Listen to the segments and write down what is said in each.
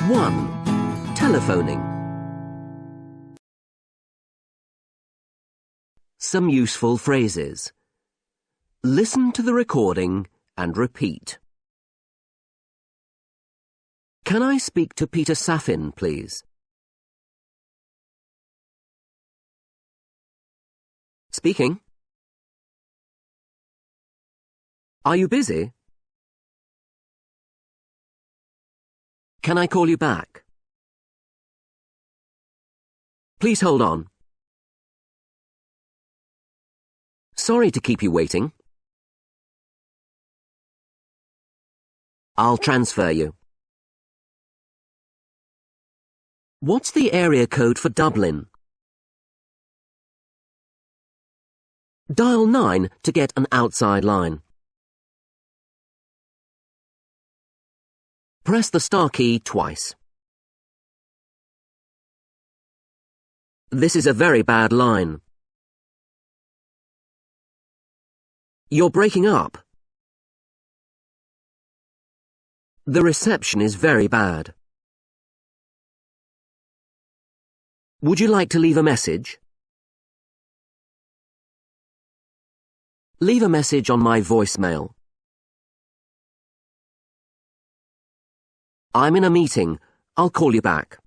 1. Telephoning. Some useful phrases. Listen to the recording and repeat. Can I speak to Peter Safin, please? Speaking. Are you busy? Can I call you back? Please hold on. Sorry to keep you waiting. I'll transfer you. What's the area code for Dublin? Dial 9 to get an outside line. Press the star key twice. This is a very bad line. You're breaking up. The reception is very bad. Would you like to leave a message? Leave a message on my voicemail. I'm in a meeting. I'll call you back.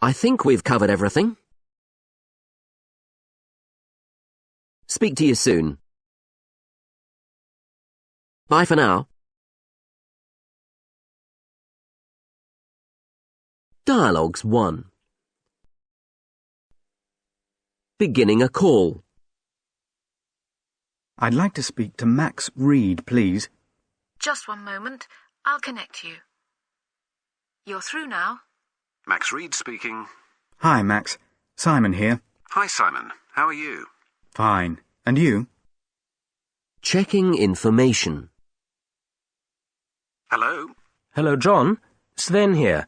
I think we've covered everything. Speak to you soon. Bye for now. Dialogues 1. Beginning a call. I'd like to speak to Max Reed, please. Just one moment. I'll connect you. You're through now. Max Reed speaking. Hi, Max. Simon here. Hi, Simon. How are you? Fine. And you? Checking information. Hello? Hello, John. Sven here.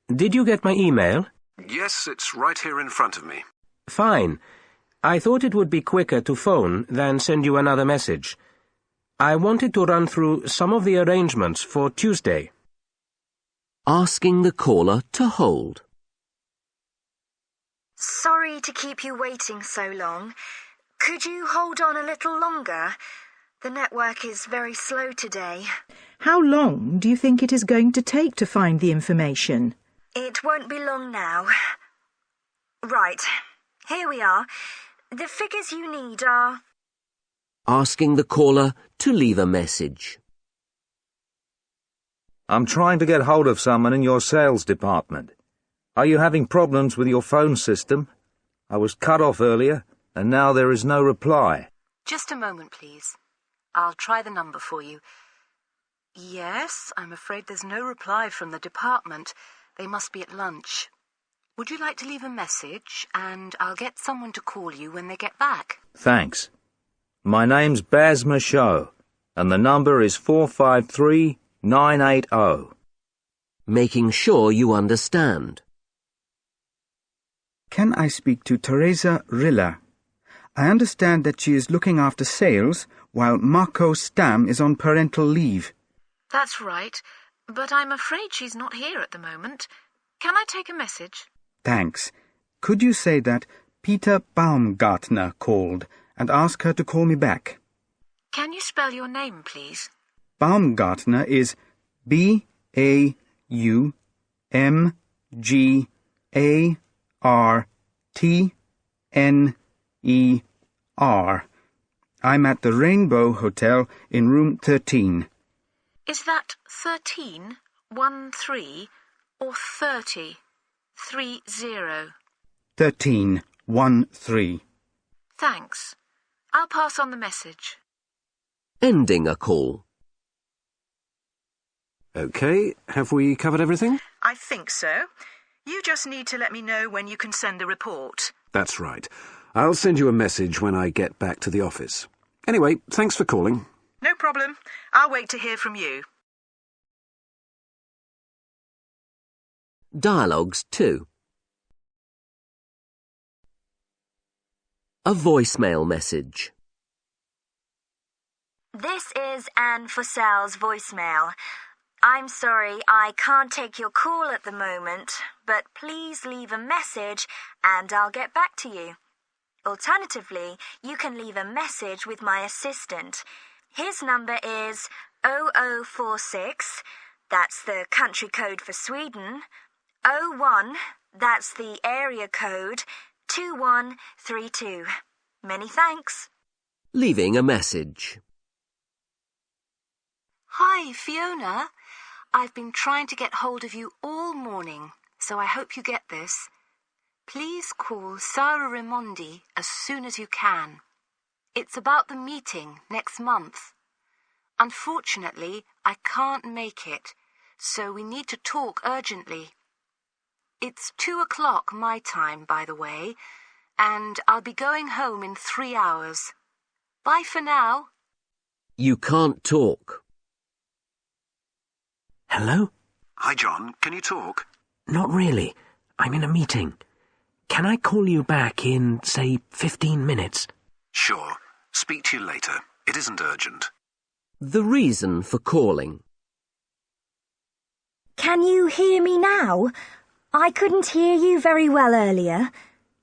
Did you get my email? Yes, it's right here in front of me. Fine. I thought it would be quicker to phone than send you another message. I wanted to run through some of the arrangements for Tuesday. Asking the caller to hold. Sorry to keep you waiting so long. Could you hold on a little longer? The network is very slow today. How long do you think it is going to take to find the information? It won't be long now. Right, here we are. The figures you need are... Asking the caller to leave a message. I'm trying to get hold of someone in your sales department. Are you having problems with your phone system? I was cut off earlier, and now there is no reply. Just a moment, please. I'll try the number for you. Yes, I'm afraid there's no reply from the department. They must be at lunch. Would you like to leave a message, and I'll get someone to call you when they get back? Thanks. My name's Baz Michaud, and the number is 453980. Making sure you understand. Can I speak to Teresa Rilla? I understand that she is looking after sales while Marco Stam is on parental leave. That's right, but I'm afraid she's not here at the moment. Can I take a message? Thanks. Could you say that Peter Baumgartner called and ask her to call me back? Can you spell your name, please? Baumgartner is Baumgartner. I'm at the Rainbow Hotel in room 13. Is that 13, 13, or 30, 30? 1313. Thanks. I'll pass on the message. Ending a call. OK, have we covered everything? I think so. You just need to let me know when you can send the report. That's right. I'll send you a message when I get back to the office. Anyway, thanks for calling. No problem. I'll wait to hear from you. Dialogues 2. A voicemail message. This is Anne Fossel's voicemail. I'm sorry I can't take your call at the moment, but please leave a message and I'll get back to you. Alternatively, you can leave a message with my assistant. His number is 0046, that's the country code for Sweden, 01, that's the area code, 2132. Many thanks. Leaving a message. Hi, Fiona. I've been trying to get hold of you all morning, so I hope you get this. Please call Sarah Raimondi as soon as you can. It's about the meeting next month. Unfortunately, I can't make it, so we need to talk urgently. It's 2:00 my time, by the way, and I'll be going home in 3 hours. Bye for now. You can't talk. Hello? Hi, John. Can you talk? Not really. I'm in a meeting. Can I call you back in, say, 15 minutes? Sure. Speak to you later. It isn't urgent. The reason for calling. Can you hear me now? I couldn't hear you very well earlier.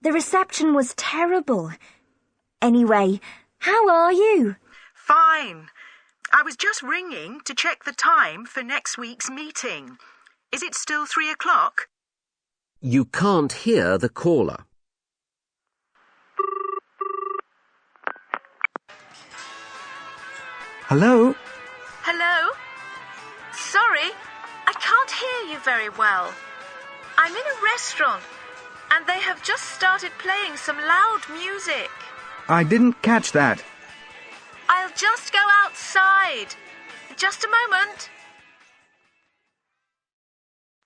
The reception was terrible. Anyway, how are you? Fine. I was just ringing to check the time for next week's meeting. Is it still 3:00? You can't hear the caller. Hello? Hello? Sorry, I can't hear you very well. I'm in a restaurant, and they have just started playing some loud music. I didn't catch that. I'll just go outside. Just a moment.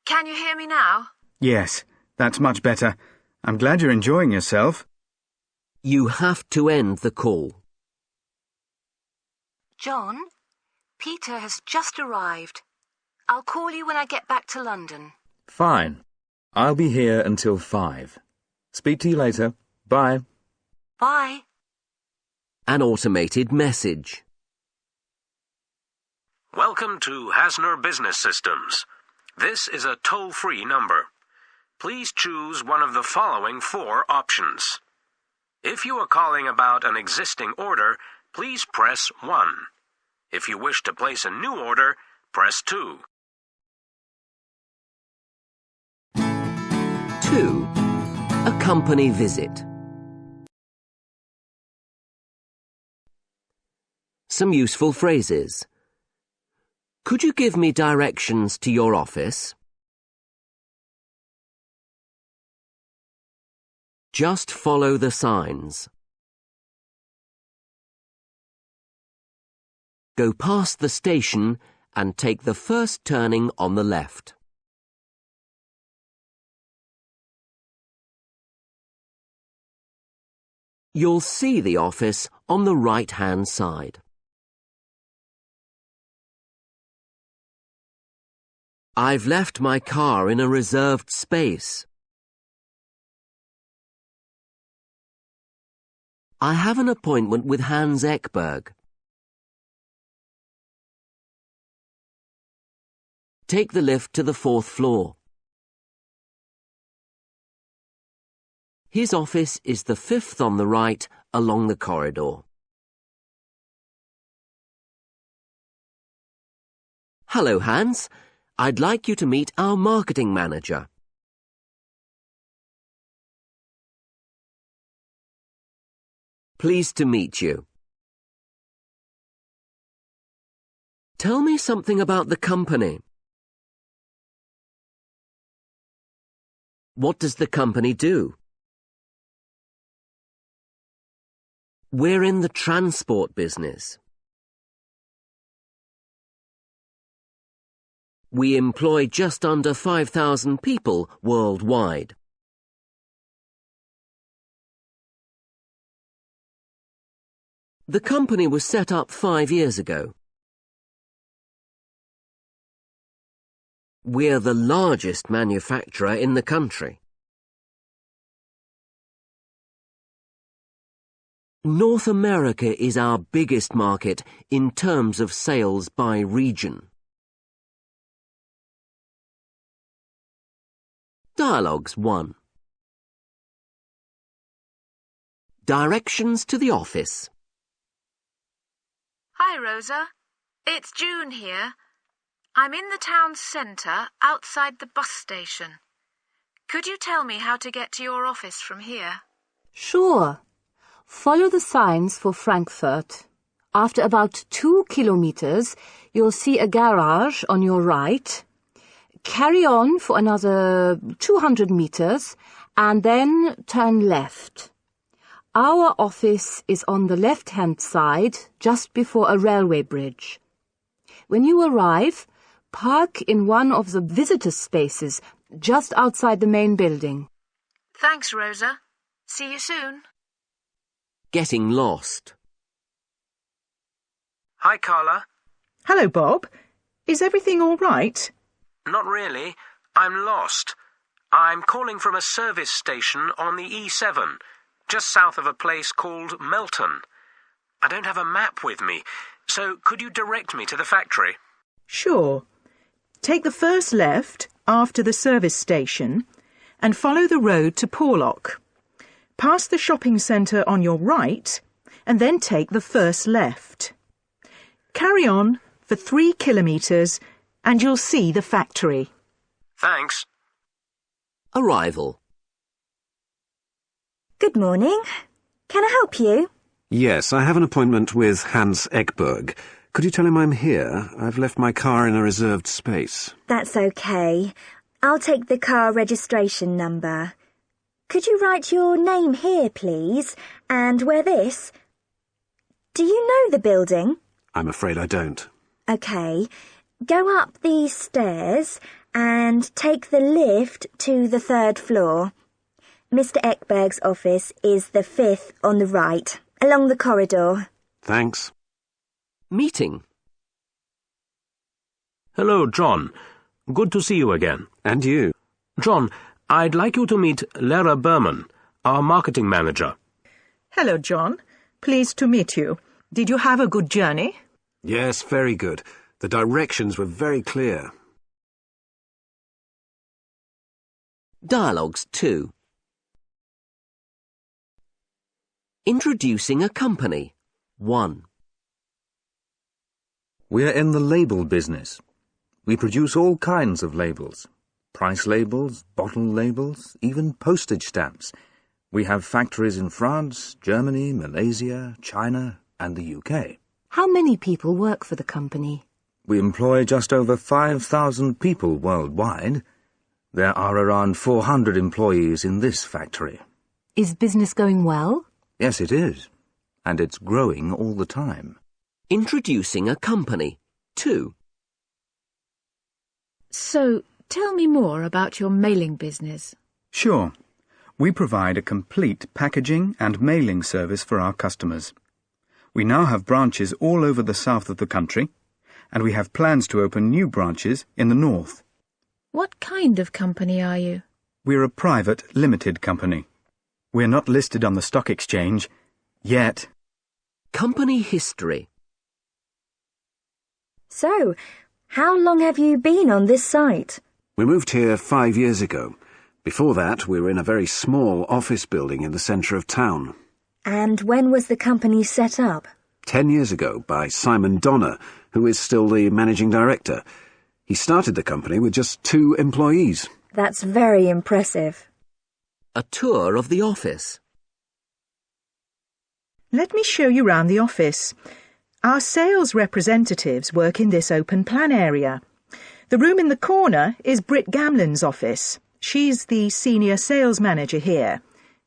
Can you hear me now? Yes, that's much better. I'm glad you're enjoying yourself. You have to end the call. John, Peter has just arrived. I'll call you when I get back to London. Fine. I'll be here until 5. Speak to you later. Bye. Bye. An automated message. Welcome to Hasner Business Systems. This is a toll-free number. Please choose one of the following 4 options. If you are calling about an existing order, please press 1. If you wish to place a new order, press 2. 2. A company visit. Some useful phrases. Could you give me directions to your office? Just follow the signs. Go past the station and take the first turning on the left. You'll see the office on the right-hand side. I've left my car in a reserved space. I have an appointment with Hans Ekberg. Take the lift to the 4th floor. His office is the 5th on the right along the corridor. Hello, Hans. I'd like you to meet our marketing manager. Pleased to meet you. Tell me something about the company. What does the company do? We're in the transport business. We employ just under 5,000 people worldwide. The company was set up 5 years ago. We're the largest manufacturer in the country. North America is our biggest market in terms of sales by region. Dialogues 1. Directions to the office. Hi, Rosa. It's June here. I'm in the town centre, outside the bus station. Could you tell me how to get to your office from here? Sure. Follow the signs for Frankfurt. After about 2 kilometers, you'll see a garage on your right. Carry on for another 200 meters and then turn left. Our office is on the left-hand side, just before a railway bridge. When you arrive, park in one of the visitor spaces just outside the main building. Thanks, Rosa. See you soon. Getting lost. Hi, Carla. Hello, Bob. Is everything all right? Not really. I'm lost. I'm calling from a service station on the E7, just south of a place called Melton. I don't have a map with me, so could you direct me to the factory? Sure. Take the first left after the service station and follow the road to Porlock. Pass the shopping centre on your right and then take the first left. Carry on for 3 kilometres and you'll see the factory. Thanks. Arrival. Good morning. Can I help you? Yes, I have an appointment with Hans Ekberg. Could you tell him I'm here? I've left my car in a reserved space. That's okay. I'll take the car registration number. Could you write your name here, please? And wear this? Do you know the building? I'm afraid I don't. Okay. Go up these stairs and take the lift to the 3rd floor. Mr. Ekberg's office is the 5th on the right, along the corridor. Thanks. Meeting. Hello, John. Good to see you again. And you. John, I'd like you to meet Lara Berman, our marketing manager. Hello, John. Pleased to meet you. Did you have a good journey? Yes, very good. The directions were very clear. Dialogues 2. Introducing a company. 1. We're in the label business. We produce all kinds of labels. Price labels, bottle labels, even postage stamps. We have factories in France, Germany, Malaysia, China, and the UK. How many people work for the company? We employ just over 5,000 people worldwide. There are around 400 employees in this factory. Is business going well? Yes, it is. And it's growing all the time. Introducing a company. 2. So, tell me more about your mailing business. Sure. We provide a complete packaging and mailing service for our customers. We now have branches all over the south of the country, and we have plans to open new branches in the north. What kind of company are you? We're a private, limited company. We're not listed on the stock exchange yet. Company history. So, how long have you been on this site? We moved here 5 years ago. Before that, we were in a very small office building in the centre of town. And when was the company set up? 10 years ago by Simon Donner, who is still the managing director. He started the company with just 2 employees. That's very impressive. A tour of the office. Let me show you round the office. Our sales representatives work in this open plan area. The room in the corner is Britt Gamlin's office. She's the senior sales manager here.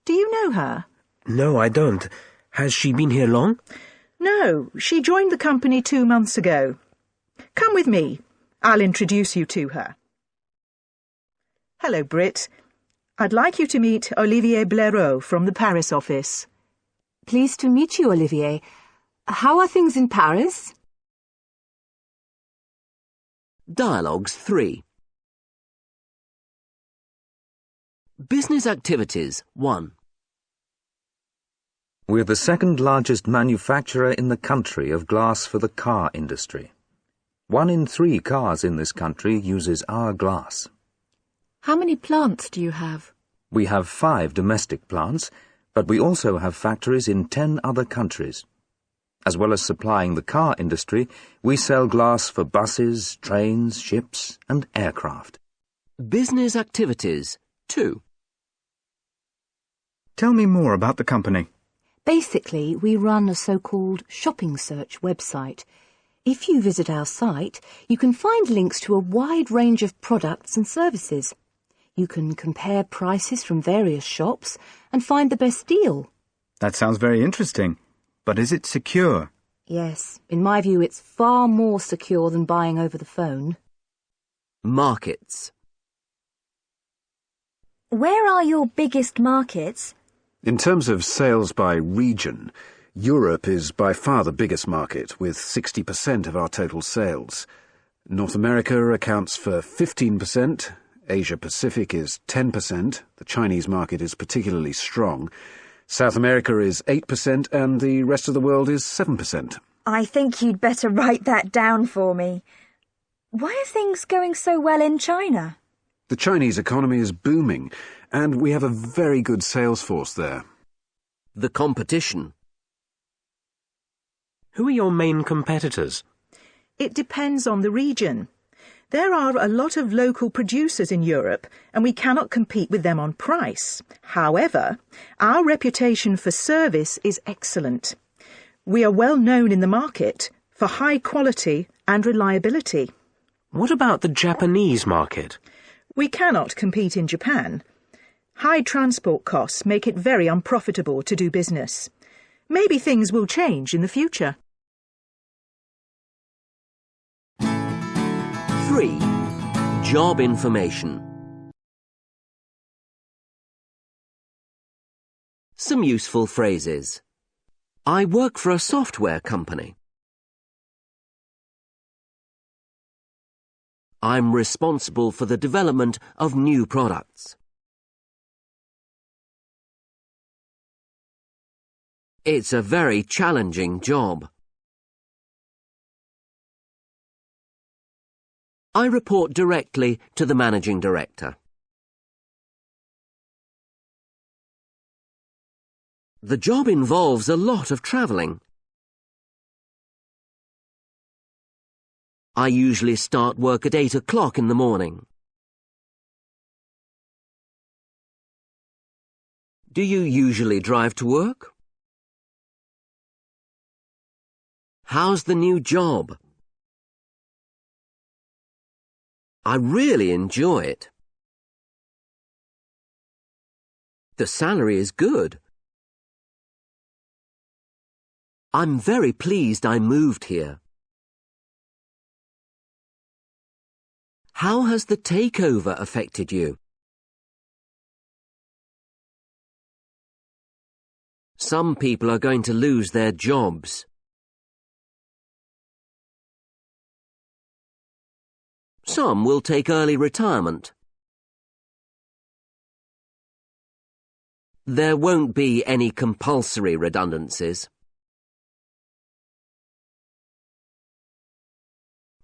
Do you know her? No, I don't. Has she been here long? No, she joined the company 2 months ago. Come with me. I'll introduce you to her. Hello, Britt. I'd like you to meet Olivier Blaireau from the Paris office. Pleased to meet you, Olivier. How are things in Paris? Dialogues 3. Business activities. 1. We're the second largest manufacturer in the country of glass for the car industry. 1 in 3 cars in this country uses our glass. How many plants do you have? We have 5 domestic plants, but we also have factories in 10 other countries. As well as supplying the car industry, we sell glass for buses, trains, ships, and aircraft. Business activities 2. Tell me more about the company. Basically, we run a so-called shopping search website. If you visit our site, you can find links to a wide range of products and services. You can compare prices from various shops and find the best deal. That sounds very interesting. But is it secure? Yes, in my view, it's far more secure than buying over the phone. Markets. Where are your biggest markets? In terms of sales by region, Europe is by far the biggest market, with 60% of our total sales. North America accounts for 15%, Asia-Pacific is 10%, the Chinese market is particularly strong, South America is 8%, and the rest of the world is 7%. I think you'd better write that down for me. Why are things going so well in China? The Chinese economy is booming, and we have a very good sales force there. The competition. Who are your main competitors? It depends on the region. There are a lot of local producers in Europe, and we cannot compete with them on price. However, our reputation for service is excellent. We are well known in the market for high quality and reliability. What about the Japanese market? We cannot compete in Japan. High transport costs make it very unprofitable to do business. Maybe things will change in the future. 3. Job information. Some useful phrases. I work for a software company. I'm responsible for the development of new products. It's a very challenging job. I report directly to the managing director. The job involves a lot of travelling. I usually start work at 8 o'clock in the morning. Do you usually drive to work? How's the new job? I really enjoy it. The salary is good. I'm very pleased I moved here. How has the takeover affected you? Some people are going to lose their jobs. Some will take early retirement. There won't be any compulsory redundancies.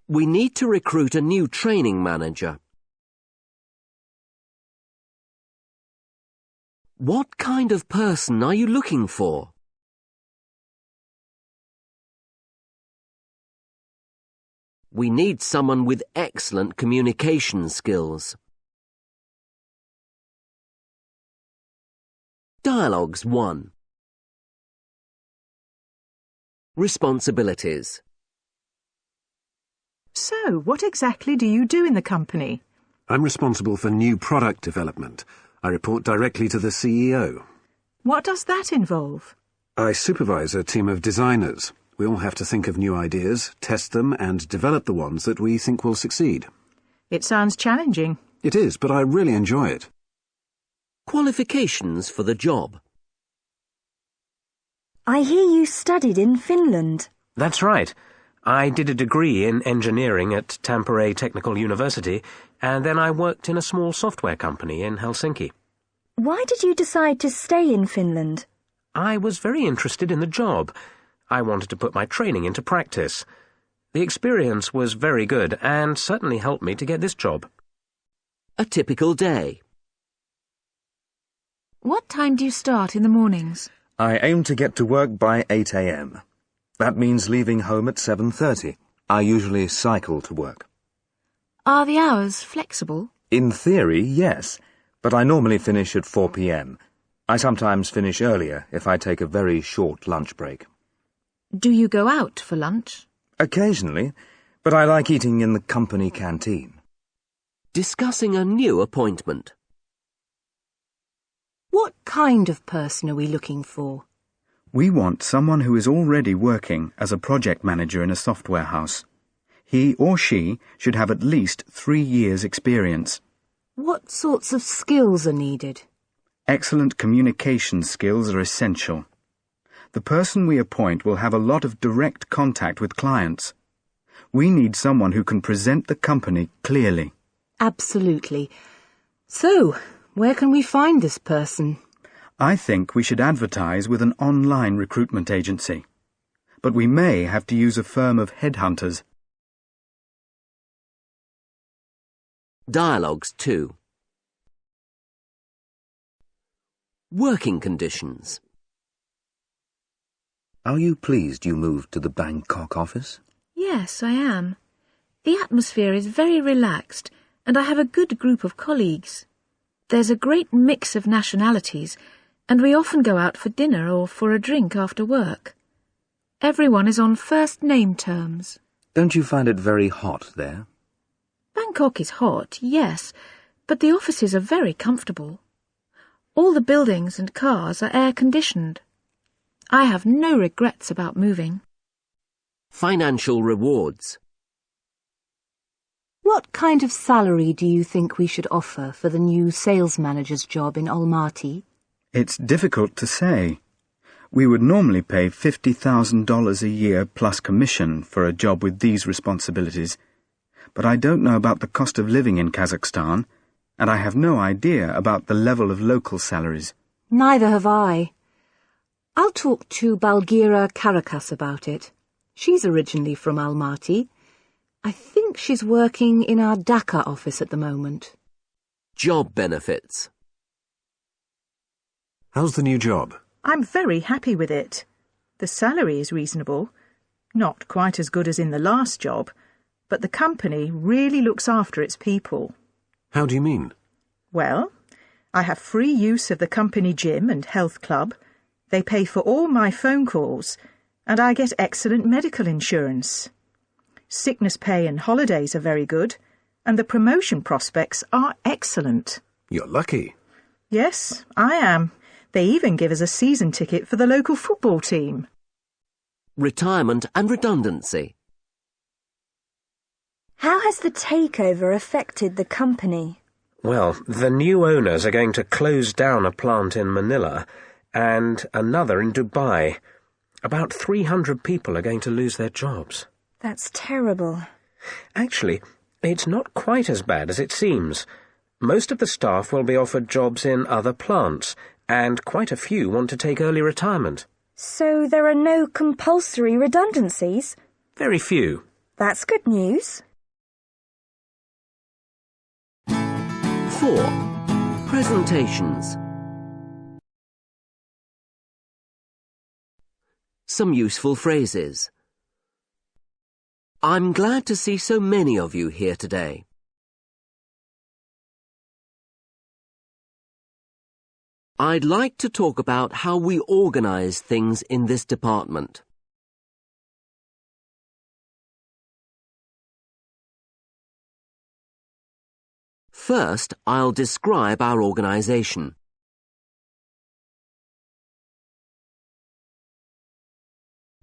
We need to recruit a new training manager. What kind of person are you looking for? We need someone with excellent communication skills. Dialogues 1. Responsibilities. So, what exactly do you do in the company? I'm responsible for new product development. I report directly to the CEO. What does that involve? I supervise a team of designers. We all have to think of new ideas, test them, and develop the ones that we think will succeed. It sounds challenging. It is, but I really enjoy it. Qualifications for the job. I hear you studied in Finland. That's right. I did a degree in engineering at Tampere Technical University, and then I worked in a small software company in Helsinki. Why did you decide to stay in Finland? I was very interested in the job. I wanted to put my training into practice. The experience was very good and certainly helped me to get this job. A typical day. What time do you start in the mornings? I aim to get to work by 8 a.m. That means leaving home at 7:30. I usually cycle to work. Are the hours flexible? In theory, yes, but I normally finish at 4 p.m. I sometimes finish earlier if I take a very short lunch break. Do you go out for lunch? Occasionally, but I like eating in the company canteen. Discussing a new appointment. What kind of person are we looking for? We want someone who is already working as a project manager in a software house. He or she should have at least 3 years' experience. What sorts of skills are needed? Excellent communication skills are essential. The person we appoint will have a lot of direct contact with clients. We need someone who can present the company clearly. Absolutely. So, where can we find this person? I think we should advertise with an online recruitment agency. But we may have to use a firm of headhunters. Dialogues 2. Working conditions. Are you pleased you moved to the Bangkok office? Yes, I am. The atmosphere is very relaxed, and I have a good group of colleagues. There's a great mix of nationalities, and we often go out for dinner or for a drink after work. Everyone is on first-name terms. Don't you find it very hot there? Bangkok is hot, yes, but the offices are very comfortable. All the buildings and cars are air-conditioned. I have no regrets about moving. Financial rewards. What kind of salary do you think we should offer for the new sales manager's job in Almaty? It's difficult to say. We would normally pay $50,000 a year plus commission for a job with these responsibilities. But I don't know about the cost of living in Kazakhstan, and I have no idea about the level of local salaries. Neither have I. I'll talk to Balgira Karakas about it. She's originally from Almaty. I think she's working in our Dhaka office at the moment. Job benefits. How's the new job? I'm very happy with it. The salary is reasonable. Not quite as good as in the last job, but the company really looks after its people. How do you mean? Well, I have free use of the company gym and health club. They pay for all my phone calls, and I get excellent medical insurance. Sickness pay and holidays are very good, and the promotion prospects are excellent. You're lucky. Yes, I am. They even give us a season ticket for the local football team. Retirement and redundancy. How has the takeover affected the company? Well, the new owners are going to close down a plant in Manila and another in Dubai. About 300 people are going to lose their jobs. That's terrible. Actually, it's not quite as bad as it seems. Most of the staff will be offered jobs in other plants, and quite a few want to take early retirement. So there are no compulsory redundancies? Very few. That's good news. 4. Presentations. Some useful phrases. I'm glad to see so many of you here today. I'd like to talk about how we organise things in this department. First, I'll describe our organisation.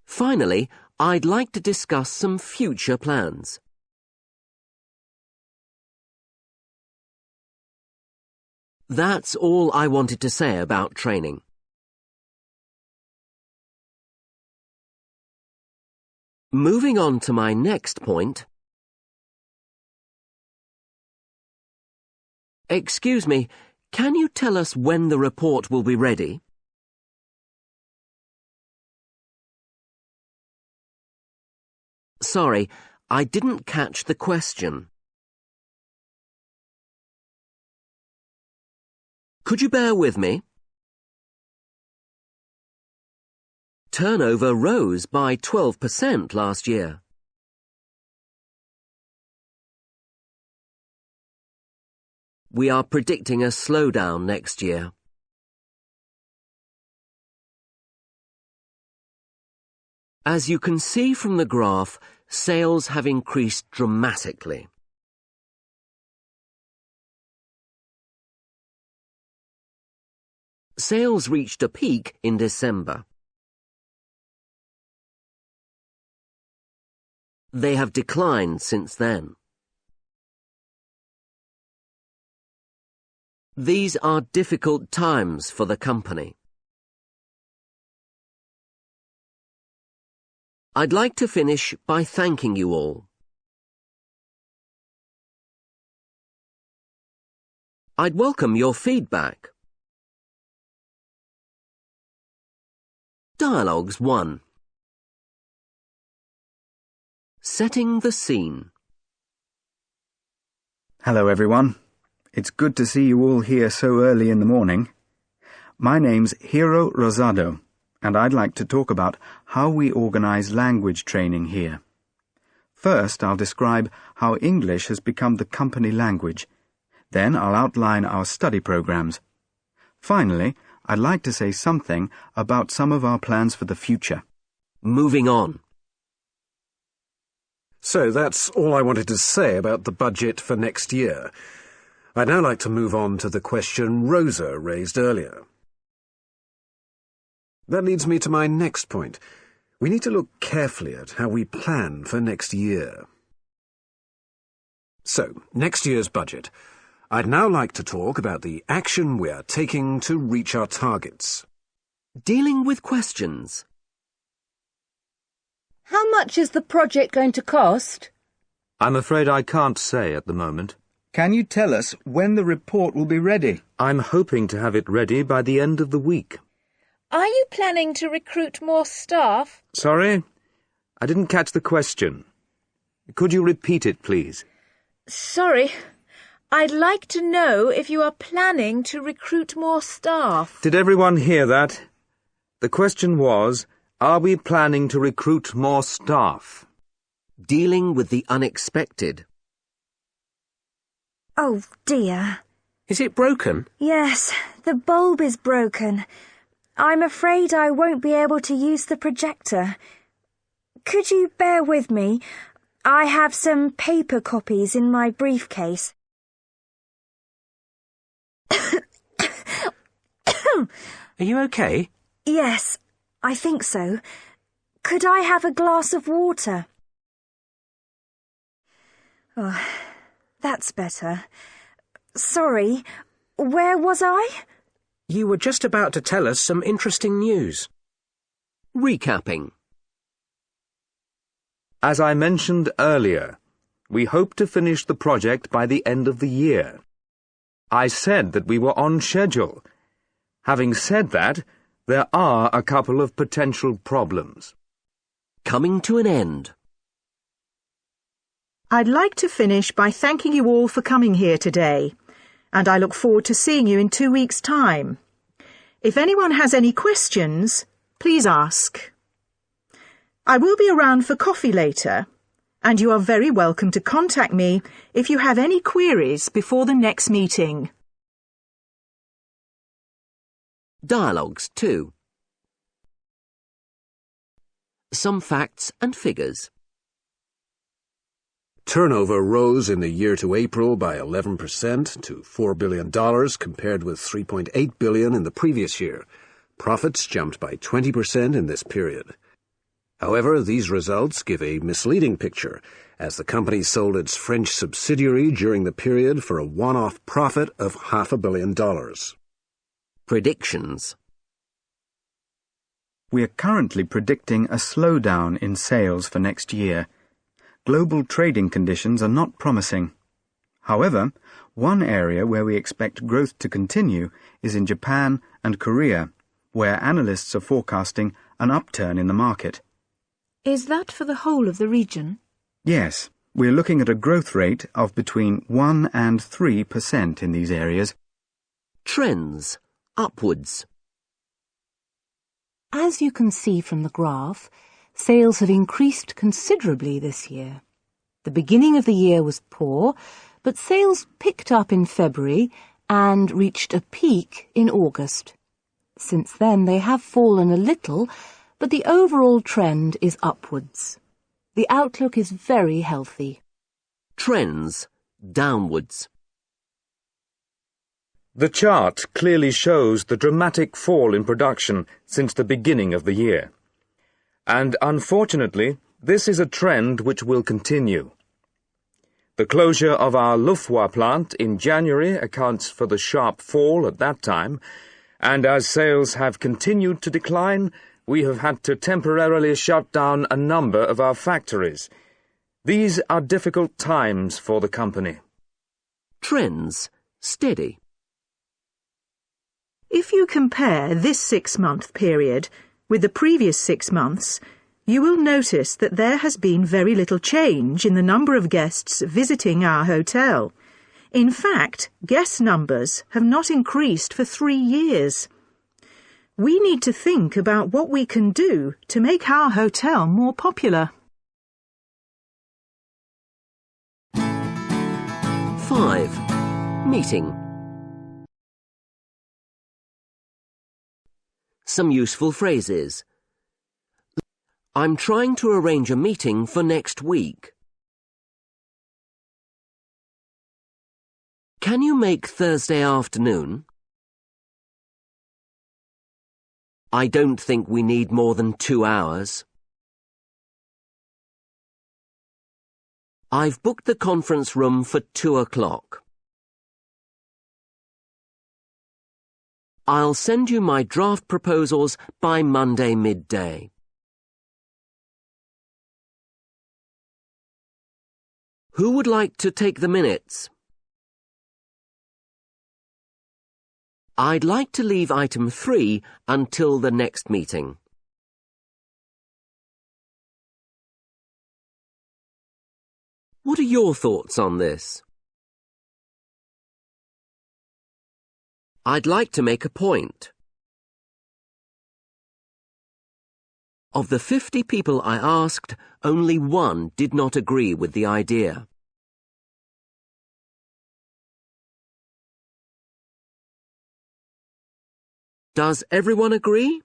Finally, I'd like to discuss some future plans. That's all I wanted to say about training. Moving on to my next point. Excuse me, can you tell us when the report will be ready? sorry, I didn't catch the question. Could you bear with me? Turnover rose by 12% last year. We are predicting a slowdown next year. As you can see from the graph, sales have increased dramatically. Sales reached a peak in December. They have declined since then. These are difficult times for the company. I'd like to finish by thanking you all. I'd welcome your feedback. Dialogues 1. Setting the scene. Hello everyone. It's good to see you all here so early in the morning. My name's Hiro Rosado, and I'd like to talk about how we organise language training here. First, I'll describe how English has become the company language. Then I'll outline our study programmes. Finally, I'd like to say something about some of our plans for the future. Moving on. So that's all I wanted to say about the budget for next year. I'd now like to move on to the question Rosa raised earlier. That leads me to my next point. We need to look carefully at how we plan for next year. So, next year's budget. I'd now like to talk about the action we are taking to reach our targets. Dealing with questions. How much is the project going to cost? I'm afraid I can't say at the moment. Can you tell us when the report will be ready? I'm hoping to have it ready by the end of the week. Are you planning to recruit more staff? Sorry? I didn't catch the question. Could you repeat it, please? Sorry. I'd like to know if you are planning to recruit more staff. Did everyone hear that? The question was, are we planning to recruit more staff? Dealing with the unexpected. Oh, dear. Is it broken? Yes, the bulb is broken. I'm afraid I won't be able to use the projector. Could you bear with me? I have some paper copies in my briefcase. Are you okay? Yes, I think so. Could I have a glass of water? Oh, that's better. Sorry, where was I? You were just about to tell us some interesting news. Recapping. As I mentioned earlier, we hope to finish the project by the end of the year. I said that we were on schedule. Having said that, there are a couple of potential problems. Coming to an end. I'd like to finish by thanking you all for coming here today, and I look forward to seeing you in 2 weeks' time. If anyone has any questions, please ask. I will be around for coffee later, and you are very welcome to contact me if you have any queries before the next meeting. Dialogues 2. Some facts and figures. Turnover rose in the year to April by 11% to $4 billion compared with $3.8 billion in the previous year. Profits jumped by 20% in this period. However, these results give a misleading picture, as the company sold its French subsidiary during the period for a one-off profit of $500 million. Predictions. We are currently predicting a slowdown in sales for next year. Global trading conditions are not promising. However, one area where we expect growth to continue is in Japan and Korea, where analysts are forecasting an upturn in the market. Is that for the whole of the region? Yes, we're looking at a growth rate of between 1 and 3% in these areas. Trends, upwards. As you can see from the graph, sales have increased considerably this year. The beginning of the year was poor, but sales picked up in February and reached a peak in August. Since then they have fallen a little, but the overall trend is upwards. The outlook is very healthy. Trends, downwards. The chart clearly shows the dramatic fall in production since the beginning of the year. And unfortunately, this is a trend which will continue. The closure of our Loughborough plant in January accounts for the sharp fall at that time, and as sales have continued to decline, we have had to temporarily shut down a number of our factories. These are difficult times for the company. Trends, steady. If you compare this 6-month period with the previous 6 months, you will notice that there has been very little change in the number of guests visiting our hotel. In fact, guest numbers have not increased for 3 years. We need to think about what we can do to make our hotel more popular. 5. Meeting. Some useful phrases. I'm trying to arrange a meeting for next week. Can you make Thursday afternoon? I don't think we need more than 2 hours. I've booked the conference room for 2 o'clock. I'll send you my draft proposals by Monday midday. Who would like to take the minutes? I'd like to leave item 3 until the next meeting. What are your thoughts on this? I'd like to make a point. Of the 50 people I asked, only 1 did not agree with the idea. Does everyone agree?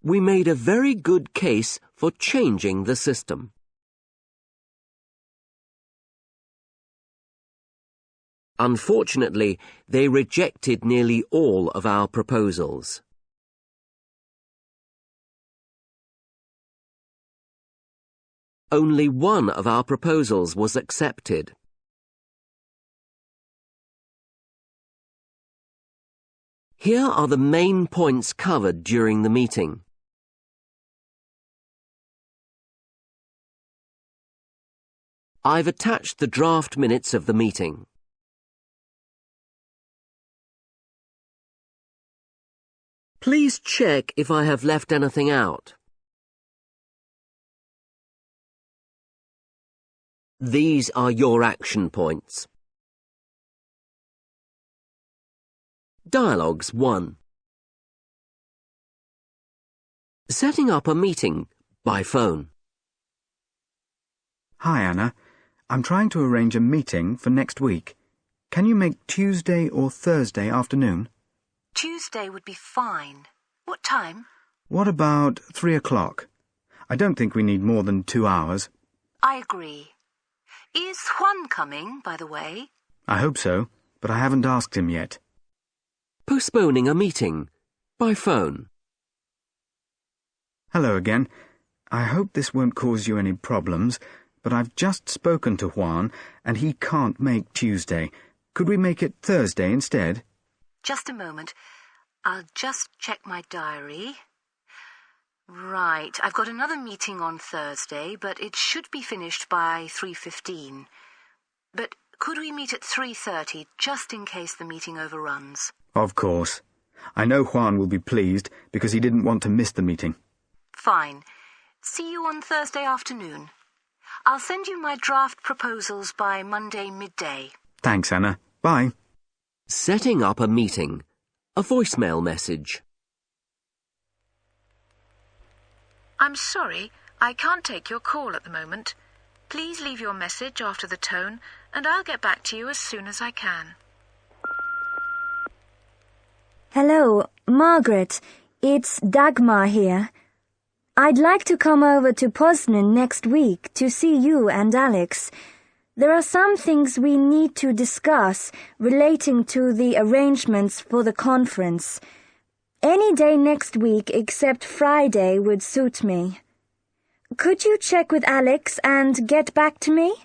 We made a very good case for changing the system. Unfortunately, they rejected nearly all of our proposals. Only 1 of our proposals was accepted. Here are the main points covered during the meeting. I've attached the draft minutes of the meeting. Please check if I have left anything out. These are your action points. Dialogues 1. Setting up a meeting by phone. Hi, Anna. I'm trying to arrange a meeting for next week. Can you make Tuesday or Thursday afternoon? Tuesday would be fine. What time? What about 3 o'clock? I don't think we need more than 2 hours. I agree. Is Juan coming, by the way? I hope so, but I haven't asked him yet. Postponing a meeting by phone. Hello again. I hope this won't cause you any problems, but I've just spoken to Juan, and he can't make Tuesday. Could we make it Thursday instead? Just a moment. I'll just check my diary. Right, I've got another meeting on Thursday, but it should be finished by 3:15. But could we meet at 3:30, just in case the meeting overruns? Of course. I know Juan will be pleased, because he didn't want to miss the meeting. Fine. See you on Thursday afternoon. I'll send you my draft proposals by Monday midday. Thanks, Anna. Bye. Setting up a meeting. A voicemail message. I'm sorry, I can't take your call at the moment. Please leave your message after the tone, and I'll get back to you as soon as I can. Hello, Margaret. It's Dagmar here. I'd like to come over to Poznan next week to see you and Alex. There are some things we need to discuss relating to the arrangements for the conference. Any day next week except Friday would suit me. Could you check with Alex and get back to me?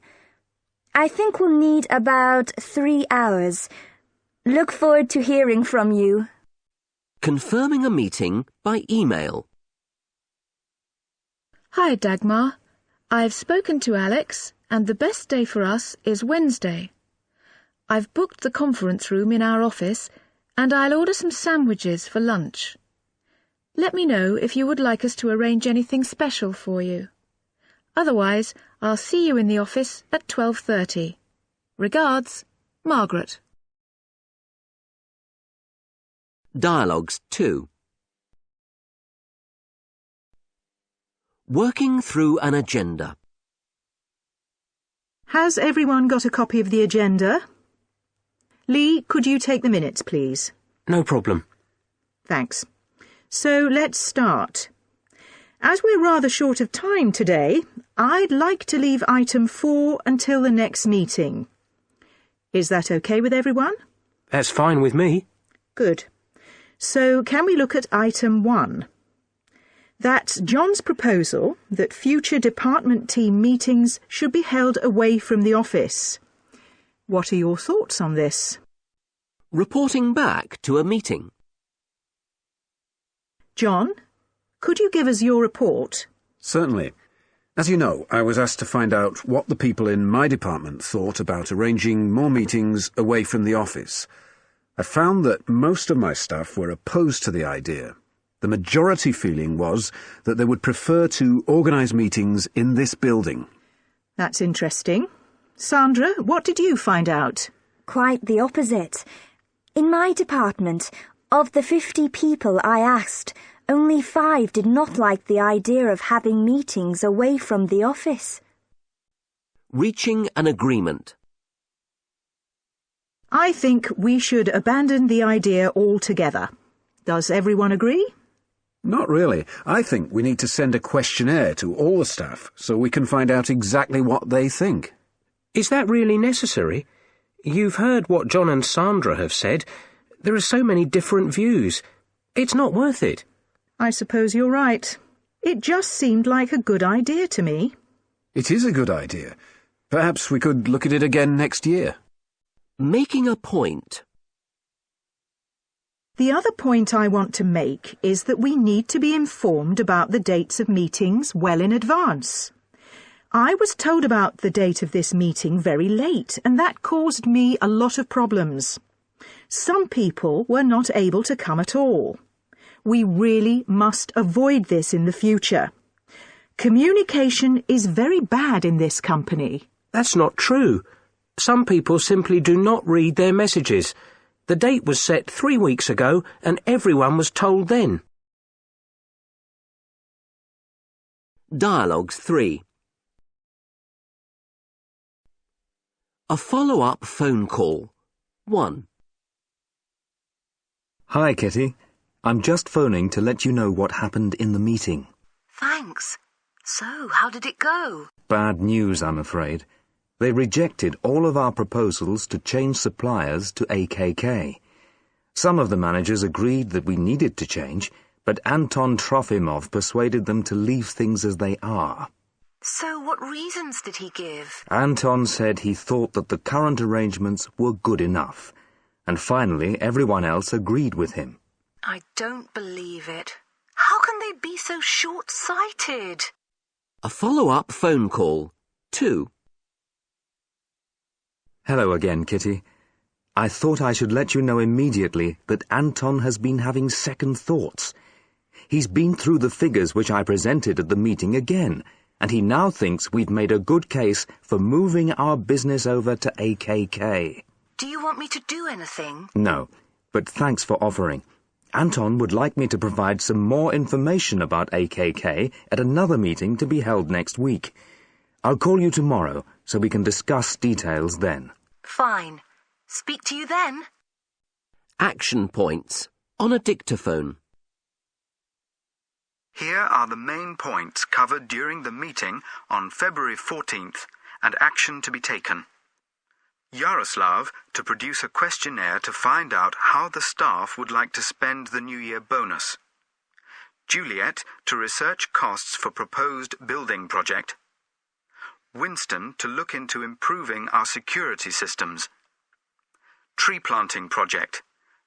I think we'll need about 3 hours. Look forward to hearing from you. Confirming a meeting by email. Hi, Dagmar. I've spoken to Alex, and the best day for us is Wednesday. I've booked the conference room in our office, and I'll order some sandwiches for lunch. Let me know if you would like us to arrange anything special for you. Otherwise, I'll see you in the office at 12:30. Regards, Margaret. Dialogues 2. Working through an agenda. Has everyone got a copy of the agenda? Lee, could you take the minutes, please? No problem. Thanks. So let's start. As we're rather short of time today, I'd like to leave item 4 until the next meeting. Is that okay with everyone? That's fine with me. Good. So can we look at item 1? That's John's proposal that future department team meetings should be held away from the office. What are your thoughts on this? Reporting back to a meeting. John, could you give us your report? Certainly. As you know, I was asked to find out what the people in my department thought about arranging more meetings away from the office. I found that most of my staff were opposed to the idea. The majority feeling was that they would prefer to organise meetings in this building. That's interesting. Sandra, what did you find out? Quite the opposite. In my department, of the 50 people I asked, only 5 did not like the idea of having meetings away from the office. Reaching an agreement. I think we should abandon the idea altogether. Does everyone agree? Not really. I think we need to send a questionnaire to all the staff so we can find out exactly what they think. Is that really necessary? You've heard what John and Sandra have said. There are so many different views. It's not worth it. I suppose you're right. It just seemed like a good idea to me. It is a good idea. Perhaps we could look at it again next year. Making a point. The other point I want to make is that we need to be informed about the dates of meetings well in advance. I was told about the date of this meeting very late, and that caused me a lot of problems. Some people were not able to come at all. We really must avoid this in the future. Communication is very bad in this company. That's not true. Some people simply do not read their messages. The date was set 3 weeks ago, and everyone was told then. Dialogues 3. A follow-up phone call. 1. Hi, Kitty. I'm just phoning to let you know what happened in the meeting. Thanks. So, how did it go? Bad news, I'm afraid. They rejected all of our proposals to change suppliers to AKK. Some of the managers agreed that we needed to change, but Anton Trofimov persuaded them to leave things as they are. So what reasons did he give? Anton said he thought that the current arrangements were good enough, and finally everyone else agreed with him. I don't believe it. How can they be so short-sighted? A follow-up phone call. 2. Hello again, Kitty. I thought I should let you know immediately that Anton has been having second thoughts. He's been through the figures which I presented at the meeting again, and he now thinks we've made a good case for moving our business over to AKK. Do you want me to do anything? No, but thanks for offering. Anton would like me to provide some more information about AKK at another meeting to be held next week. I'll call you tomorrow so we can discuss details then. Fine. Speak to you then. Action points on a dictaphone. Here are the main points covered during the meeting on February 14th and action to be taken. Yaroslav to produce a questionnaire to find out how the staff would like to spend the New Year bonus. Juliet to research costs for proposed building project. Winston to look into improving our security systems. Tree planting project.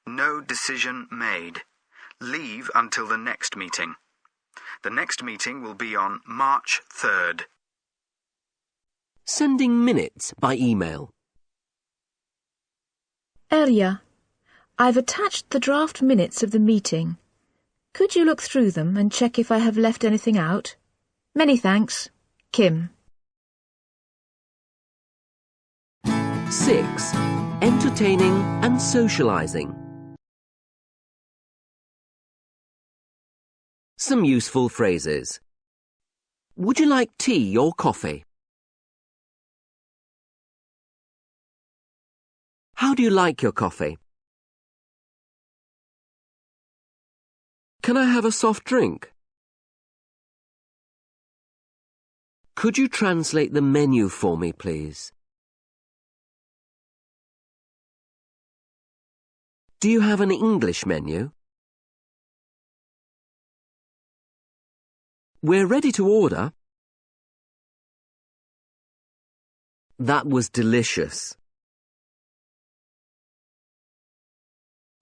No decision made. Leave until the next meeting. The next meeting will be on March 3rd. Sending minutes by email. Elia, I've attached the draft minutes of the meeting. Could you look through them and check if I have left anything out? Many thanks. Kim. 6. Entertaining and socialising. Some useful phrases. Would you like tea or coffee? How do you like your coffee? Can I have a soft drink? Could you translate the menu for me, please? Do you have an English menu? We're ready to order. That was delicious.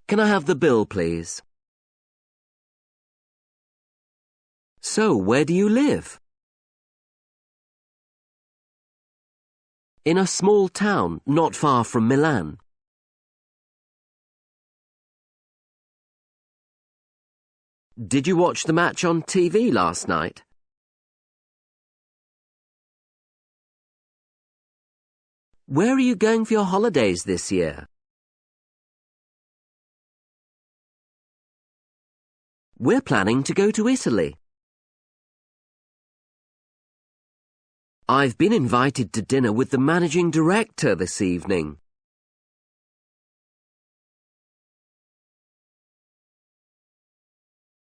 Can I have the bill, please? So, where do you live? In a small town not far from Milan. Did you watch the match on TV last night? Where are you going for your holidays this year? We're planning to go to Italy. I've been invited to dinner with the managing director this evening.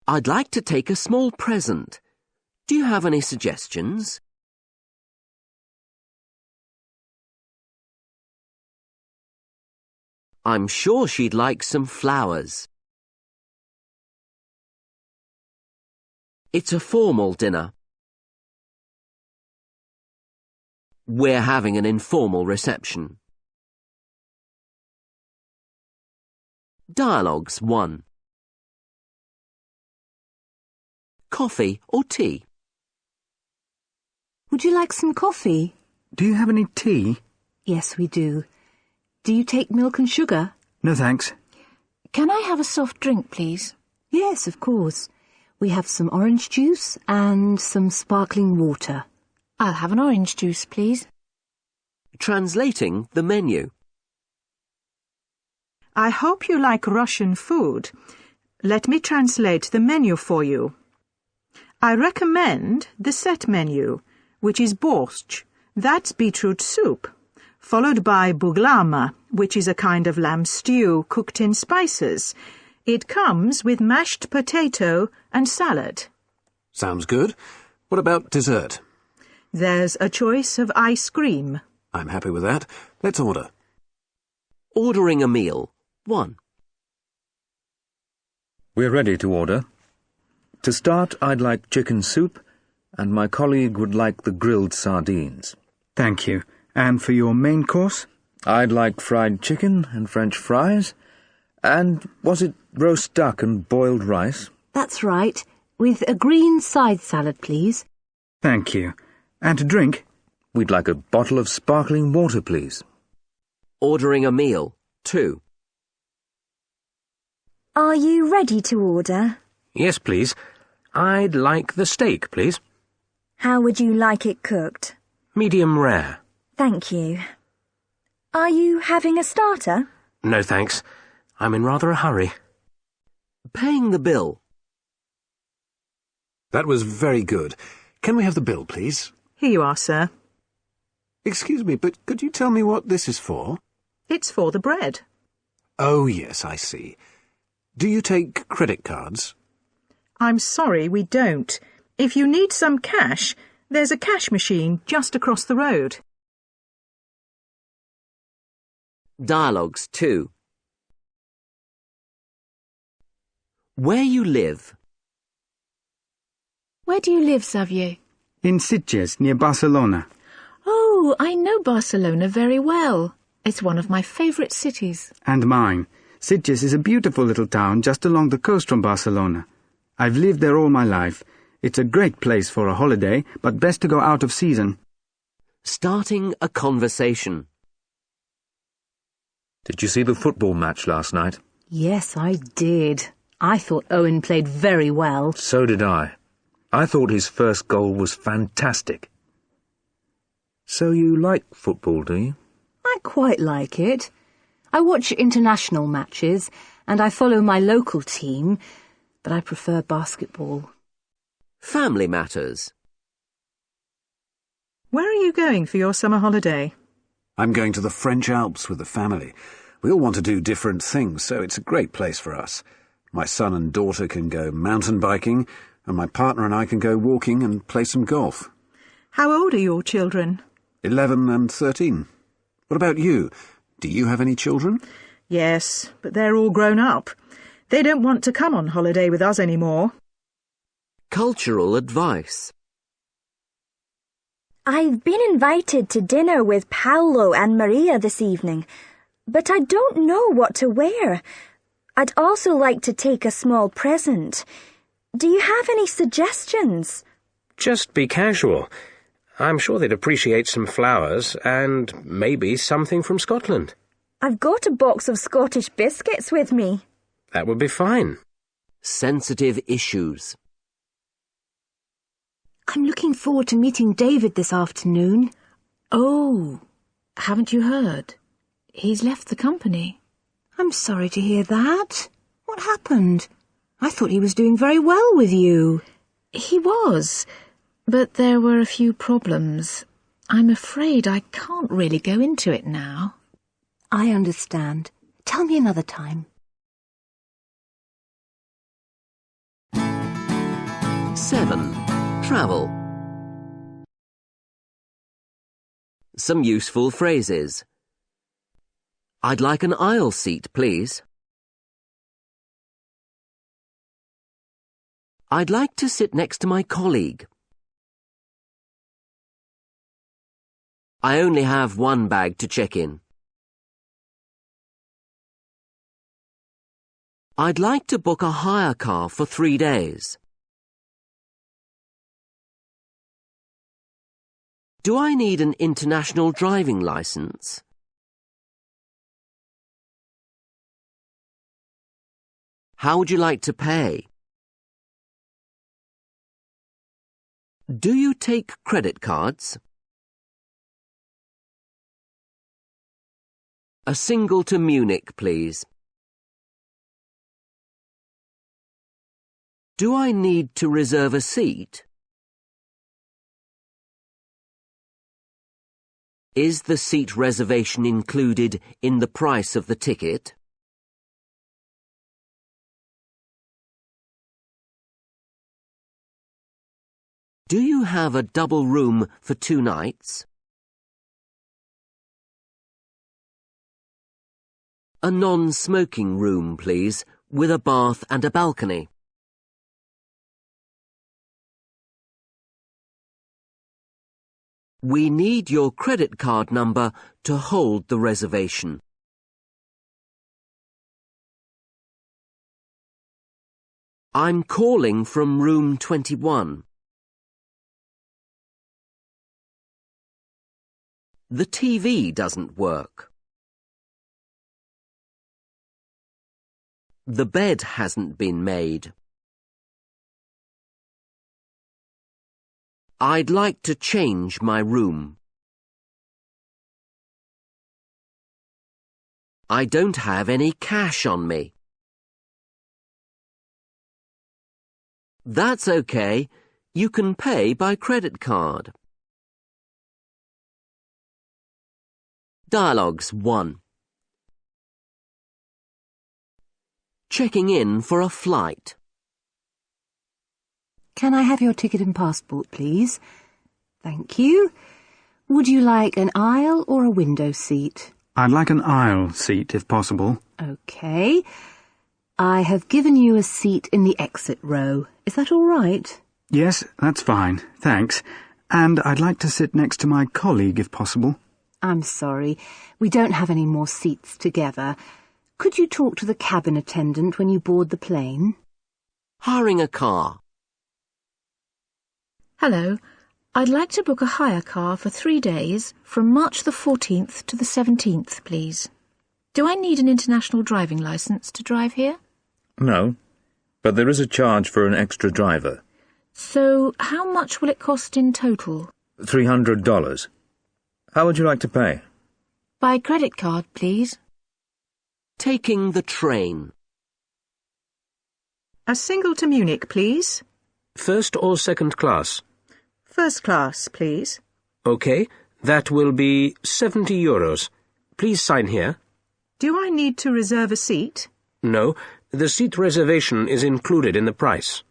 I'd like to take a small present. Do you have any suggestions? I'm sure she'd like some flowers. It's a formal dinner. We're having an informal reception. Dialogues 1. Coffee or tea? Would you like some coffee? Do you have any tea? Yes, we do. Do you take milk and sugar? No, thanks. Can I have a soft drink, please? Yes, of course. We have some orange juice and some sparkling water. I'll have an orange juice, please. Translating the menu. I hope you like Russian food. Let me translate the menu for you. I recommend the set menu, which is borscht, that's beetroot soup, followed by buglama, which is a kind of lamb stew cooked in spices. It comes with mashed potato and salad. Sounds good. What about dessert? There's a choice of ice cream. I'm happy with that. Let's order. Ordering a meal. 1. We're ready to order. To start, I'd like chicken soup, and my colleague would like the grilled sardines. Thank you. And for your main course? I'd like fried chicken and French fries. And was it roast duck and boiled rice? That's right. With a green side salad, please. Thank you. And to drink? We'd like a bottle of sparkling water, please. Ordering a meal. 2. Are you ready to order? Yes, please. I'd like the steak, please. How would you like it cooked? Medium rare. Thank you. Are you having a starter? No, thanks. I'm in rather a hurry. Paying the bill. That was very good. Can we have the bill, please? Here you are, sir. Excuse me, but could you tell me what this is for? It's for the bread. Oh, yes, I see. Do you take credit cards? I'm sorry, we don't. If you need some cash, there's a cash machine just across the road. Dialogues 2. Where you live. Where do you live, Xavier? In Sitges, near Barcelona. Oh, I know Barcelona very well. It's one of my favourite cities. And mine. Sitges is a beautiful little town just along the coast from Barcelona. I've lived there all my life. It's a great place for a holiday, but best to go out of season. Starting a conversation. Did you see the football match last night? Yes, I did. I thought Owen played very well. So did I. I thought his first goal was fantastic. So you like football, do you? I quite like it. I watch international matches, and I follow my local team, but I prefer basketball. Family matters. Where are you going for your summer holiday? I'm going to the French Alps with the family. We all want to do different things, so it's a great place for us. My son and daughter can go mountain biking, and my partner and I can go walking and play some golf. How old are your children? 11 and 13. What about you? Do you have any children? Yes, but they're all grown up. They don't want to come on holiday with us anymore. Cultural advice. I've been invited to dinner with Paolo and Maria this evening, but I don't know what to wear. I'd also like to take a small present. Do you have any suggestions? Just be casual. I'm sure they'd appreciate some flowers and maybe something from Scotland. I've got a box of Scottish biscuits with me. That would be fine. Sensitive issues. I'm looking forward to meeting David this afternoon. Oh, haven't you heard? He's left the company. I'm sorry to hear that. What happened? I thought he was doing very well with you. He was, but there were a few problems. I'm afraid I can't really go into it now. I understand. Tell me another time. 7. Travel. Some useful phrases. I'd like an aisle seat, please. I'd like to sit next to my colleague. I only have one bag to check in. I'd like to book a hire car for 3 days. Do I need an international driving license? How would you like to pay? Do you take credit cards? A single to Munich, please. Do I need to reserve a seat? Is the seat reservation included in the price of the ticket? Do you have a double room for 2 nights? A non-smoking room, please, with a bath and a balcony. We need your credit card number to hold the reservation. I'm calling from room 21. The TV doesn't work. The bed hasn't been made. I'd like to change my room. I don't have any cash on me. That's okay. You can pay by credit card. Dialogues 1. Checking in for a flight. Can I have your ticket and passport, please? Thank you. Would you like an aisle or a window seat? I'd like an aisle seat, if possible. OK. I have given you a seat in the exit row. Is that all right? Yes, that's fine, thanks. And I'd like to sit next to my colleague, if possible. I'm sorry. We don't have any more seats together. Could you talk to the cabin attendant when you board the plane? Hiring a car. Hello. I'd like to book a hire car for 3 days from March the 14th to the 17th, please. Do I need an international driving licence to drive here? No, but there is a charge for an extra driver. So how much will it cost in total? $300. How would you like to pay? By credit card, please. Taking the train. A single to Munich, please. First or second class? First class, please. OK, that will be €70. Please sign here. Do I need to reserve a seat? No, the seat reservation is included in the price.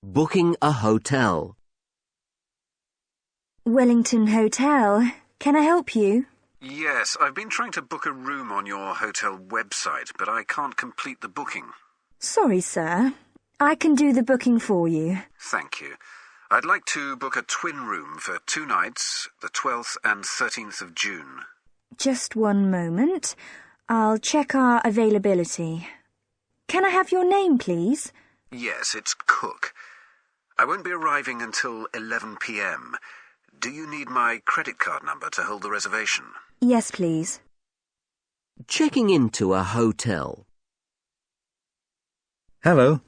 Booking a hotel. Wellington Hotel. Can I help you? Yes, I've been trying to book a room on your hotel website, but I can't complete the booking. Sorry, sir. I can do the booking for you. Thank you. I'd like to book a twin room for 2 nights, the 12th and 13th of June. Just one moment. I'll check our availability. Can I have your name, please? Yes, it's Cook. I won't be arriving until 11 p.m. Do you need my credit card number to hold the reservation? Yes, please. Checking into a hotel. Hello.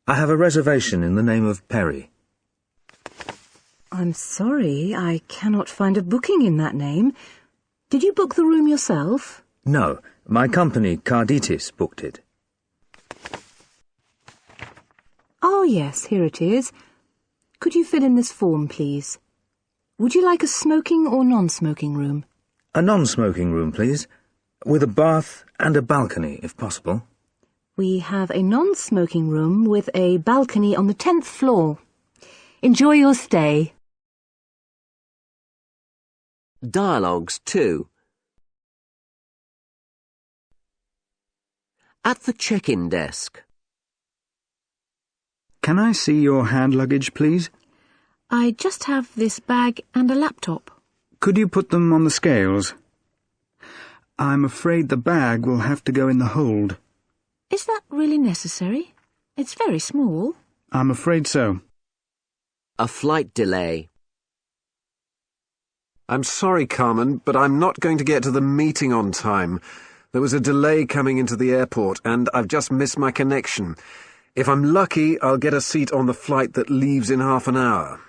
I have a reservation in the name of Perry. I'm sorry, I cannot find a booking in that name. Did you book the room yourself? No, my company, Carditis, booked it. Oh, yes, here it is. Could you fill in this form, please? Would you like a smoking or non-smoking room? A non-smoking room, please, with a bath and a balcony, if possible. We have a non-smoking room with a balcony on the 10th floor. Enjoy your stay. Dialogues 2. At the check-in desk. Can I see your hand luggage, please? I just have this bag and a laptop. Could you put them on the scales? I'm afraid the bag will have to go in the hold. Is that really necessary? It's very small. I'm afraid so. A flight delay. I'm sorry, Carmen, but I'm not going to get to the meeting on time. There was a delay coming into the airport, and I've just missed my connection. If I'm lucky, I'll get a seat on the flight that leaves in half an hour.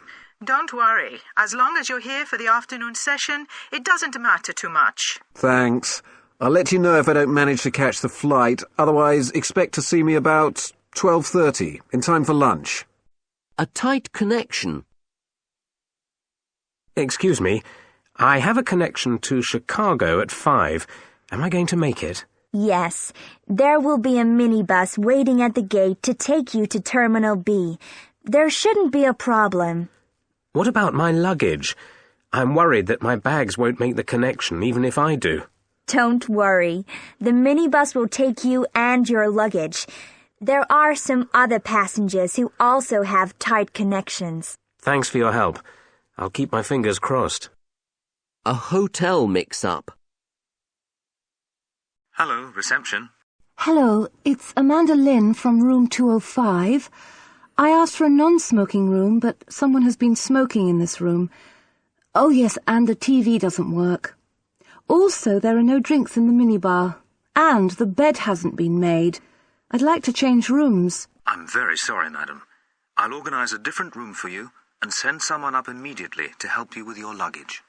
Don't worry. As long as you're here for the afternoon session, it doesn't matter too much. Thanks. I'll let you know if I don't manage to catch the flight. Otherwise, expect to see me about 12:30, in time for lunch. A tight connection. Excuse me, I have a connection to Chicago at 5. Am I going to make it? Yes. There will be a minibus waiting at the gate to take you to Terminal B. There shouldn't be a problem. What about my luggage? I'm worried that my bags won't make the connection, even if I do. Don't worry. The minibus will take you and your luggage. There are some other passengers who also have tight connections. Thanks for your help. I'll keep my fingers crossed. A hotel mix-up. Hello, reception. Hello, it's Amanda Lynn from room 205. I asked for a non-smoking room, but someone has been smoking in this room. Oh yes, and the TV doesn't work. Also, there are no drinks in the minibar. And the bed hasn't been made. I'd like to change rooms. I'm very sorry, madam. I'll organise a different room for you, and send someone up immediately to help you with your luggage.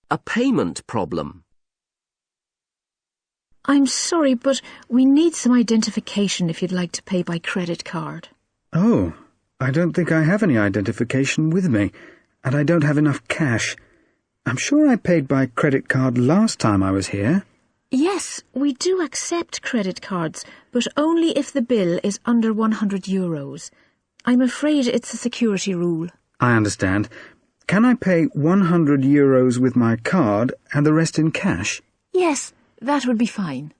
A payment problem. I'm sorry, but we need some identification if you'd like to pay by credit card. Oh, I don't think I have any identification with me, and I don't have enough cash. I'm sure I paid by credit card last time I was here. Yes, we do accept credit cards, but only if the bill is under €100. I'm afraid it's a security rule. I understand. Can I pay €100 with my card and the rest in cash? Yes, that would be fine.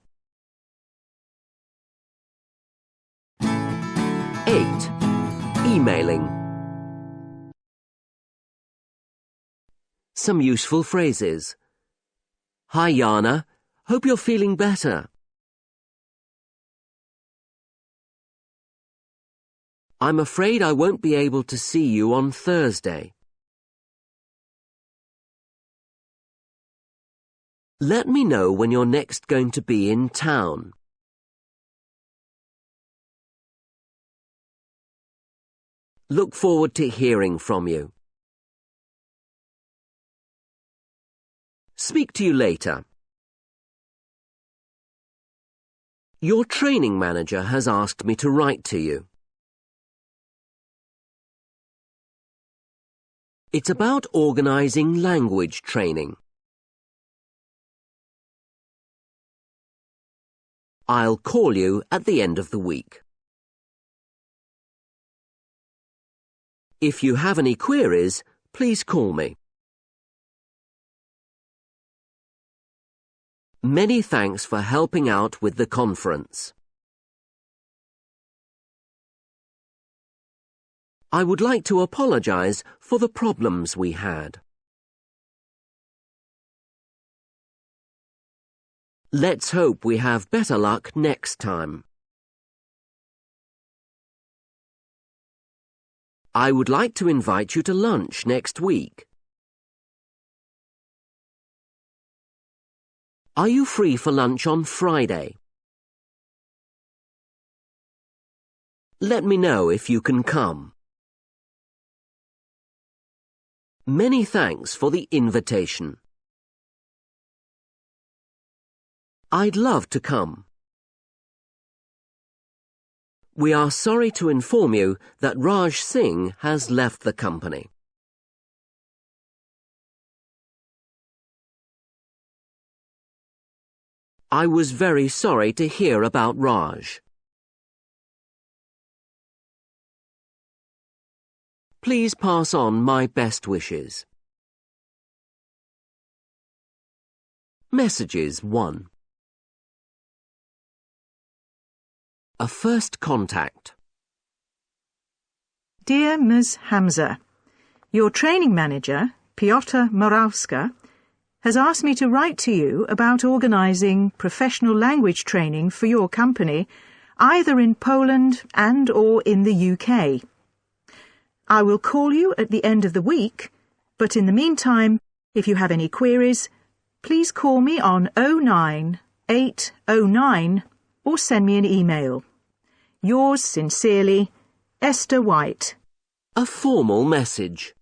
8. Emailing. Some useful phrases. Hi, Jana. Hope you're feeling better. I'm afraid I won't be able to see you on Thursday. Let me know when you're next going to be in town. Look forward to hearing from you. Speak to you later. Your training manager has asked me to write to you. It's about organising language training. I'll call you at the end of the week. If you have any queries, please call me. Many thanks for helping out with the conference. I would like to apologise for the problems we had. Let's hope we have better luck next time. I would like to invite you to lunch next week. Are you free for lunch on Friday? Let me know if you can come. Many thanks for the invitation. I'd love to come. We are sorry to inform you that Raj Singh has left the company. I was very sorry to hear about Raj. Please pass on my best wishes. Messages 1. A first contact. Dear Ms. Hamza, your training manager, Piotr Morawska, has asked me to write to you about organising professional language training for your company, either in Poland and/or in the UK. I will call you at the end of the week, but in the meantime, if you have any queries, please call me on 09809 or send me an email. Yours sincerely, Esther White. A formal message.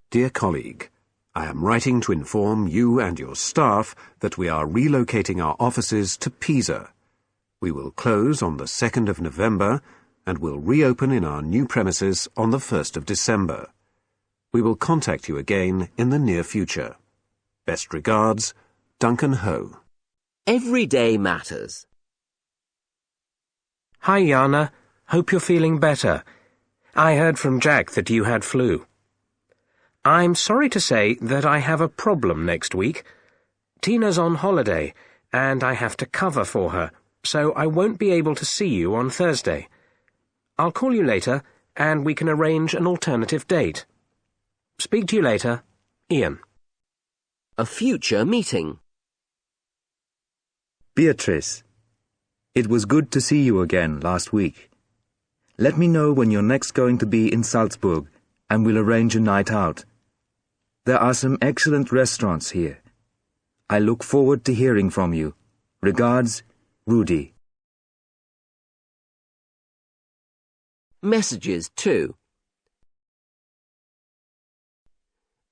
Dear colleague, I am writing to inform you and your staff that we are relocating our offices to Pisa. We will close on the 2nd of November and will reopen in our new premises on the 1st of December. We will contact you again in the near future. Best regards, Duncan Ho. Every day matters. Hi, Jana. Hope you're feeling better. I heard from Jack that you had flu. I'm sorry to say that I have a problem next week. Tina's on holiday, and I have to cover for her, so I won't be able to see you on Thursday. I'll call you later, and we can arrange an alternative date. Speak to you later, Ian. A future meeting. Beatrice, it was good to see you again last week. Let me know when you're next going to be in Salzburg, and we'll arrange a night out. There are some excellent restaurants here. I look forward to hearing from you. Regards, Rudy. Messages 2.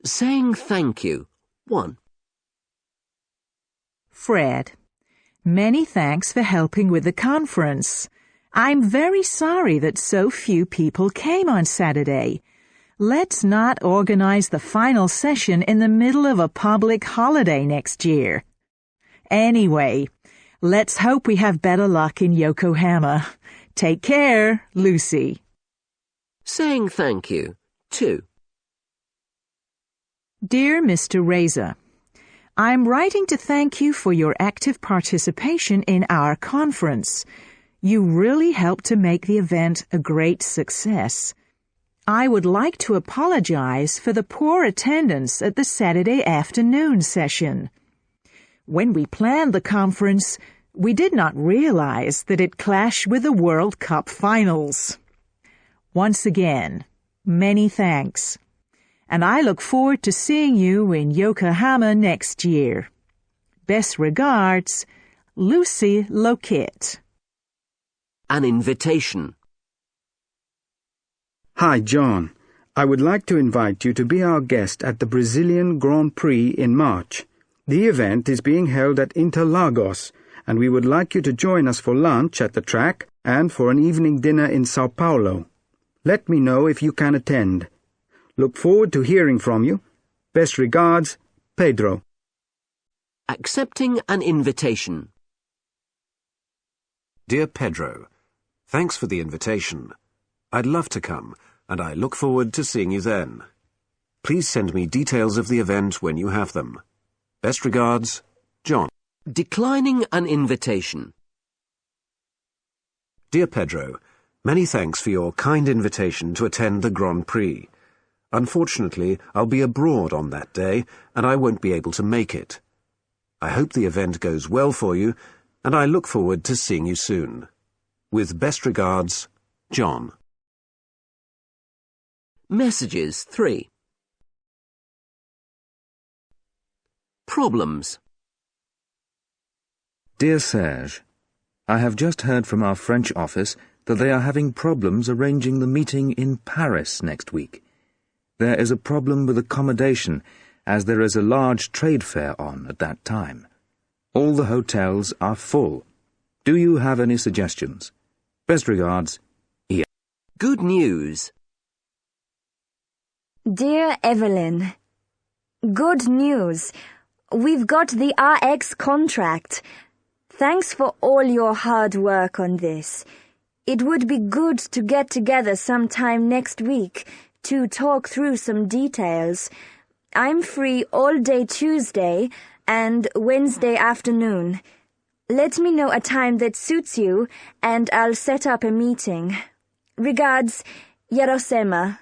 Saying thank you. 1. Fred, many thanks for helping with the conference. I'm very sorry that so few people came on Saturday. Let's not organize the final session in the middle of a public holiday next year. Anyway, let's hope we have better luck in Yokohama. Take care, Lucy. Saying thank you. 2. Dear Mr. Reza, I'm writing to thank you for your active participation in our conference. You really helped to make the event a great success. I would like to apologize for the poor attendance at the Saturday afternoon session. When we planned the conference, we did not realize that it clashed with the World Cup finals. Once again, many thanks. And I look forward to seeing you in Yokohama next year. Best regards, Lucy Lockett. An invitation. Hi, John. I would like to invite you to be our guest at the Brazilian Grand Prix in March. The event is being held at Interlagos, and we would like you to join us for lunch at the track and for an evening dinner in Sao Paulo. Let me know if you can attend. Look forward to hearing from you. Best regards, Pedro. Accepting an invitation. Dear Pedro, thanks for the invitation. I'd love to come, and I look forward to seeing you then. Please send me details of the event when you have them. Best regards, John. Declining an invitation. Dear Pedro, many thanks for your kind invitation to attend the Grand Prix. Unfortunately, I'll be abroad on that day, and I won't be able to make it. I hope the event goes well for you, and I look forward to seeing you soon. With best regards, John. Messages 3. Problems. Dear Serge, I have just heard from our French office that they are having problems arranging the meeting in Paris next week. There is a problem with accommodation, as there is a large trade fair on at that time. All the hotels are full. Do you have any suggestions? Best regards, Ian. Good news. Dear Evelyn, good news. We've got the RX contract. Thanks for all your hard work on this. It would be good to get together sometime next week to talk through some details. I'm free all day Tuesday and Wednesday afternoon. Let me know a time that suits you, and I'll set up a meeting. Regards, Yerosema.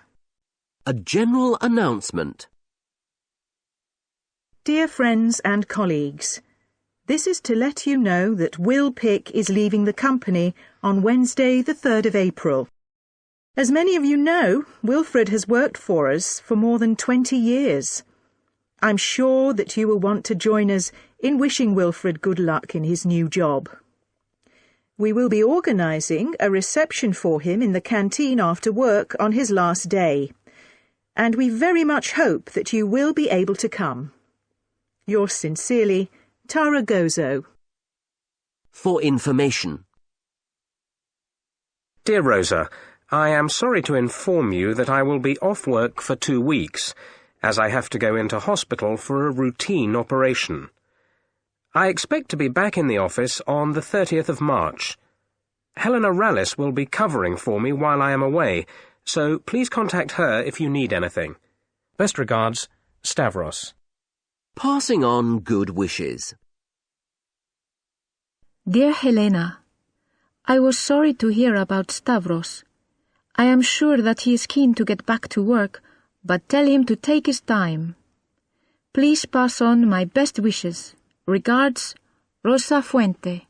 A general announcement. Dear friends and colleagues, this is to let you know that Will Pick is leaving the company on Wednesday the 3rd of April. As many of you know, Wilfred has worked for us for more than 20 years. I'm sure that you will want to join us in wishing Wilfred good luck in his new job. We will be organising a reception for him in the canteen after work on his last day, and we very much hope that you will be able to come. Yours sincerely, Tara Gozo. For information. Dear Rosa, I am sorry to inform you that I will be off work for 2 weeks, as I have to go into hospital for a routine operation. I expect to be back in the office on the 30th of March. Helena Rallis will be covering for me while I am away, so please contact her if you need anything. Best regards, Stavros. Passing on good wishes. Dear Helena, I was sorry to hear about Stavros. I am sure that he is keen to get back to work, but tell him to take his time. Please pass on my best wishes. Regards, Rosa Fuente.